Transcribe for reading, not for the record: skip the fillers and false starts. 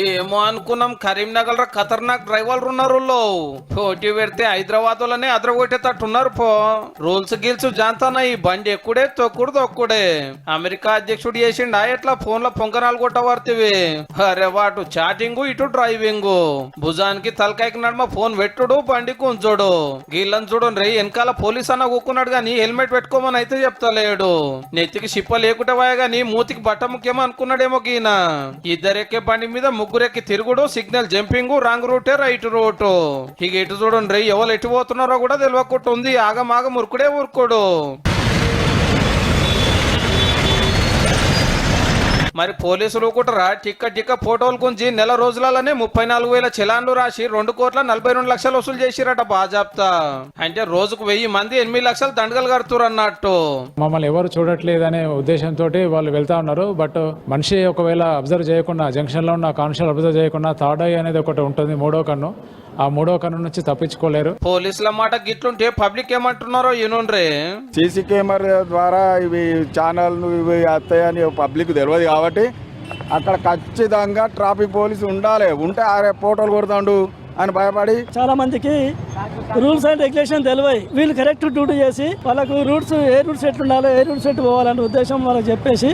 ఏమో అనుకున్నాం, కరీంనగర్ లో ఖతర్నాక్ డ్రైవర్లు ఉన్నారు. పోటీ పెడితే హైదరాబాద్ లోనే అదరగొట్టేటట్టున్నారు. పో రూల్స్ గిల్స్ జాంతానా, ఈ బండి ఎక్కుడే తొక్కుడు తొక్కుడే. అమెరికా అధ్యక్షుడు చేసిండా ఎట్లా ఫోన్ లో పొంగనాలు కొట్టవర్తివి. అరే వాటు చాటింగ్ ఇటు డ్రైవింగ్, భుజానికి తలకాయకి నడమ ఫోన్ పెట్టుడు బండి కుంచుడు. గీళ్ళని చూడండి రే, వెనకాల పోలీస్ అన్న కూకున్నాడు గాని హెల్మెట్ పెట్టుకోమని అయితే చెప్తలేడు. నెత్తికి షిప్ప లేకుంటే వాయ గాని మూతికి బట్ట ముఖ్యమో అనుకున్నాడేమో గీన. ఇద్దరెక్కే బండి మీద ముగ్గురెక్కి తిరుగుడు, సిగ్నల్ జంపింగ్, రాంగ్ రూటే రైట్ రూట్. ఇక ఎటు చూడండి రే, ఎవరు ఎటు పోతున్నారో కూడా తెలియకుంటుంది. ఆగమాగ మురుకుడే ఊరుకోడు. మరి పోలీసులు కూడా టిక్క ఫోటోలు గుంచి నెల రోజులలోనే 34,000 చలాన్లు రాసి 2,42,00,000 వసూలు చేసిరట బాజాప్తా. అంటే రోజుకు 1000 మంది 8 లక్షలు దండగలు కడుతురు అన్నట్టు. మమ్మల్ని ఎవరు చూడట్లేదనే ఉద్దేశంతో వాళ్ళు వెళ్తా ఉన్నారు. బట్ మనిషి ఒకవేళ అబ్జర్వ్ చేయకుండా, జంక్షన్ లో ఉన్న కానిస్టేబుల్ అబ్జర్వ్ చేయకుండా థర్డ్ ఐ అనేది ఒకటి ఉంటుంది, మూడో కన్ను. ఆ మూడో కన్ను నుంచి తప్పించుకోలేరు. పోలీసుల మాట గిట్లుంటే పబ్లిక్ ఏమంటున్నారో ఈనుండ్రే. సీసీ కెమెరా ద్వారా ఇవి ఛానల్ ఇవి వస్తాయని పబ్లిక్ తెలియదు కాబట్టి అక్కడ ఖచ్చితంగా ట్రాఫిక్ పోలీసు ఉంటే ఆరే ఫోటోలు కొడతాడు అని భయపడి చాలా మందికి రూల్స్ అండ్ రెగ్యులేషన్ తెలివై వీళ్ళు కరెక్ట్ డ్యూటీ చేసి వాళ్ళకు రూట్స్ ఏ రూట్స్ ఎట్లుండాలో ఏ రూట్స్ ఎట్టు పోవాలనే ఉద్దేశం వాళ్ళకి చెప్పేసి